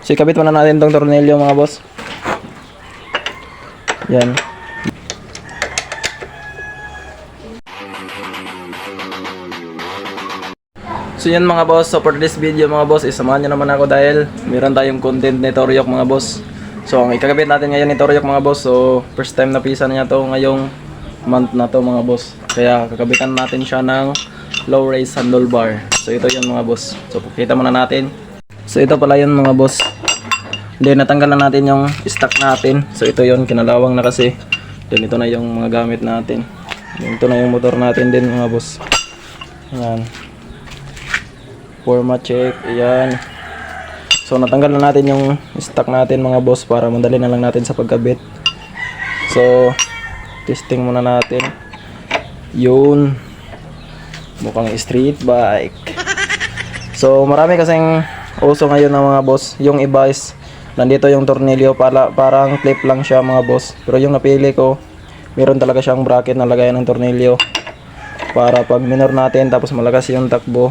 So ikabit muna natin tong tornilyo mga boss. Yan. So yan mga boss, so for this video mga boss, isamahan nyo naman ako dahil meron tayong content ni Toryok mga boss. So ang ikakabit natin ngayon ni Toryok mga boss, so first time na pisa niya to ngayong month na to mga boss. Kaya kakabitan natin siya ng low raise handlebar. So ito yan mga boss. So pakita muna natin. So ito pala yun mga boss. Then natanggal na natin yung stock natin. So ito yun, kinalawang na kasi. Then ito na yung mga gamit natin. Then ito na yung motor natin din mga boss. Ayan. Format check, ayan. So natanggal na natin yung stock natin mga boss para madali na lang natin sa pagkabit. So testing muna natin. Yun. Mukhang street bike. So marami kasing uso ngayon ng mga boss. Yung iba is nandito yung tornilyo, parang clip lang siya mga boss. Pero yung napili ko, meron talaga siyang bracket na lagayan ng tornilyo para pag minor natin tapos malakas yung takbo,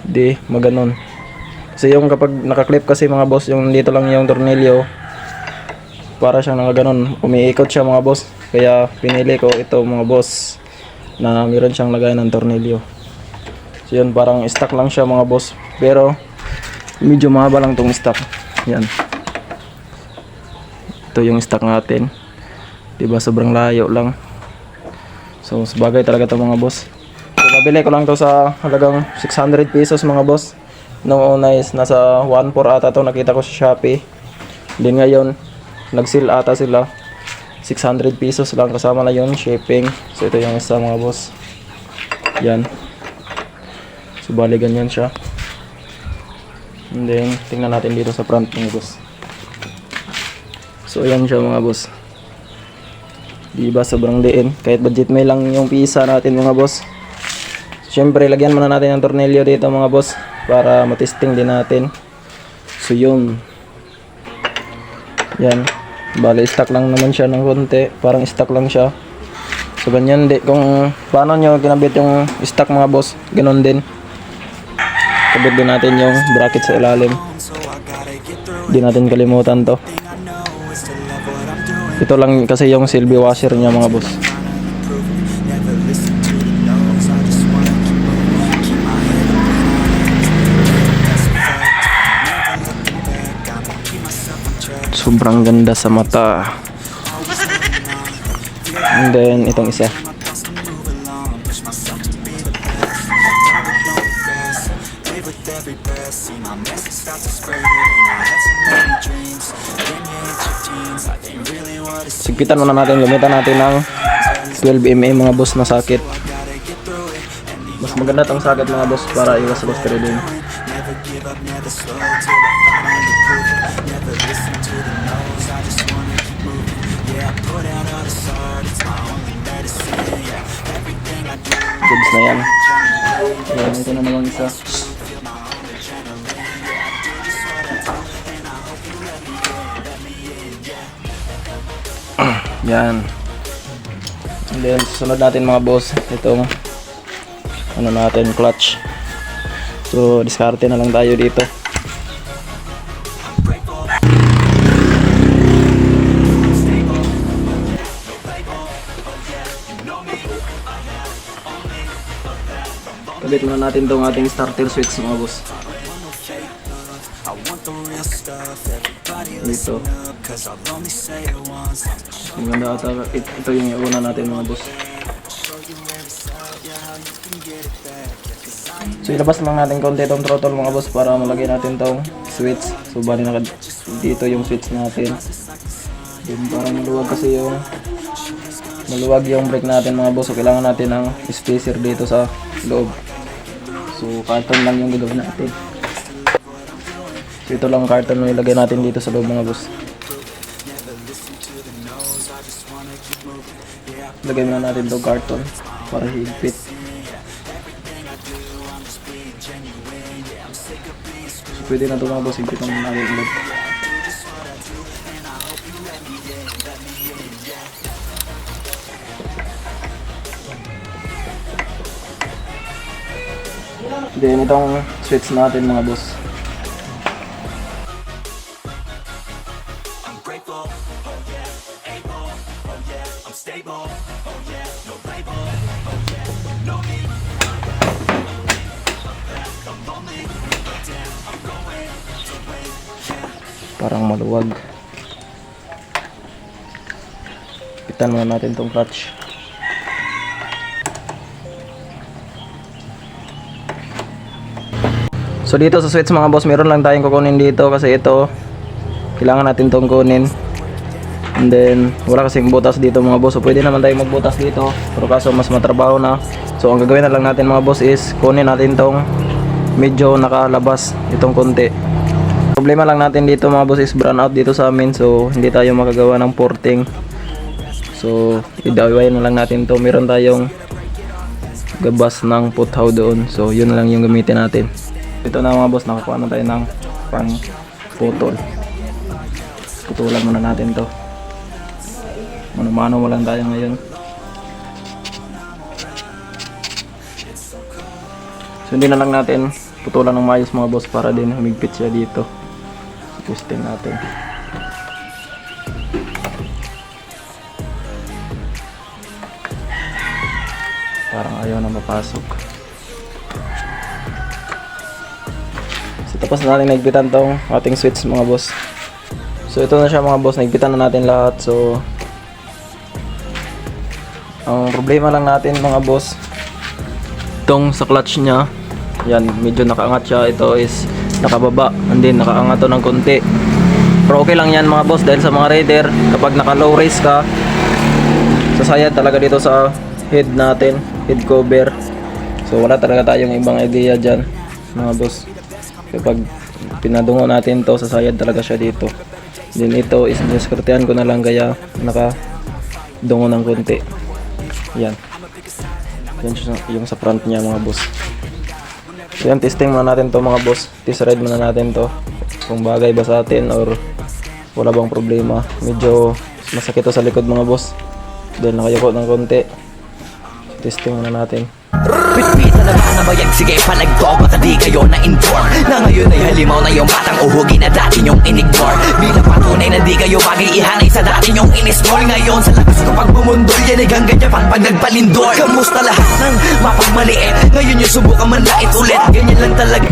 di maganon. Kasi yung kapag nakaklip kasi mga boss, yung dito lang yung tornilyo, para siyang nakaganon, umiikot siya mga boss. Kaya pinili ko ito mga boss na meron siyang lagayan ng tornilyo. So yun, parang stock lang siya mga boss, pero medyo mahaba lang tong stock. Yan, ito yung stock natin, diba, sobrang layo lang. So sabagay talaga to mga boss. So nabili ko lang to sa halagang 600 pesos mga boss. Noong una is nasa 1.4 ata to, nakita ko sa Shopee. Then ngayon nag-sale ata sila, 600 pesos lang kasama na yung shipping. So ito yung isa mga boss. Yan, so bali ganyan siya. And then tingnan natin dito sa front mga boss. So ayan siya mga boss. Diba sobrang liin, kahit budget may lang yung pisa natin mga boss. Siyempre lagyan muna natin ang tornilyo dito mga boss para matesting din natin. So yun, yan, bali stock lang naman siya ng konti, parang stock lang siya. So ganyan din, kung paano nyo kinabit yung stock mga boss, ganun din kabit din natin yung bracket sa ilalim. Di natin kalimutan to. Ito lang kasi yung silver washer niya mga boss. Sobrang ganda sa mata. And then itong isa. Sigpitan muna natin, gamitan natin ng 12mm mga boss na sakit. Mas maganda tong sakit mga boss para iwas rust din. Goods na yan. Ayan, ito na naman isa. Yan. And then susunod natin mga boss, itong ano natin, clutch. So diskarte na lang tayo dito. Kabit muna natin itong ating starter switch mga boss. Dito. Maganda ata. Ito yung iuna natin mga boss. So ilabas lang natin konti itong throttle mga boss para malagay natin itong switch. So bali na dito yung switch natin. Then parang maluwag kasi maluwag yung brake natin mga boss. So kailangan natin ng spacer dito sa loob. So carton lang yung gagawin natin. So ito lang carton na ilagay natin dito sa loob mga boss. Lagay muna natin itong carton para higpit. So pwede na ito mga boss, higpit naman natin ulit. Then itong switch natin mga boss. parang maluwag. Pitan muna natin tong clutch. So dito sa switch mga boss, meron lang tayong kukunin dito kasi ito kailangan natin tong kunin. And then wala kasing butas dito mga boss, so pwede naman tayong magbutas dito, pero kaso mas matrabaho na. So ang gagawin na lang natin mga boss is kunin natin tong medyo nakalabas itong konti. Problema lang natin dito mga boss is brown out dito sa amin, so hindi tayo makagawa ng porting. So idaway na lang natin to. Meron tayong gabas ng puthaw doon, so yun na lang yung gamitin natin. Ito na mga boss, nakakuha na tayo ng pang putol. Putulan muna natin to. Mano-mano lang tayo ngayon. So hindi na lang natin putulan ng maayos mga boss para din humigpit siya dito. Testing natin. Parang ayaw na mapasok. So tapos na natin nagpitan tong ating switch mga boss. So ito na siya mga boss, nagpitan na natin lahat. So ang problema lang natin mga boss, itong sa clutch nya, yan medyo nakaangat siya. Ito is nakababa and then nakaangat to ng konti. Pero okay lang yan mga boss, dahil sa mga rider kapag naka low race ka, sasayad talaga dito sa head natin, head cover. So wala talaga tayong ibang idea dyan mga boss. Kapag pinadungo natin to, sasayad talaga siya dito. Then ito is diskartehan ko na lang kaya nakadungo ng konti. Yan. Yan yung sa front niya mga boss. So yan, testing muna natin to mga boss. Test ride muna natin to. Kung bagay ba sa atin or wala bang problema. Medyo masakit to sa likod mga boss. Dahil nakayuko ng konti. Testing muna natin. Pitpitan na mga bayag, sige palagto. Baka di kayo na-inform na ngayon ay halimaw na yung batang uhugi na dati nyong in-ignore. Bilang patunay na di kayo bagay ihanay sa dati nyong in-scroll. Ngayon sa lakas ko pag bumundol, yan ay hanggang Japan pag nagpalindor. Kamusta lahat ng mapagmaliit? Ngayon yung subukan man lait ulit. Ganyan lang talaga.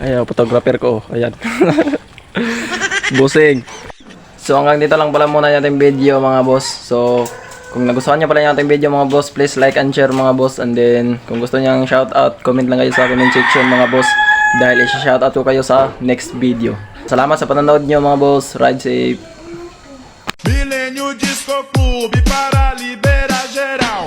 Ayaw, photographer ko. Ayan. Busing. So hanggang dito lang pala muna yung ating video mga boss. So kung nagustuhan nyo pala yung ating video mga boss, please like and share mga boss. And then kung gusto nyo yung shoutout, comment lang kayo sa comment section mga boss, dahil i-shoutout ko kayo sa next video. Salamat sa panonood nyo mga boss. Ride safe. Milênio Disco Clube para liberar geral.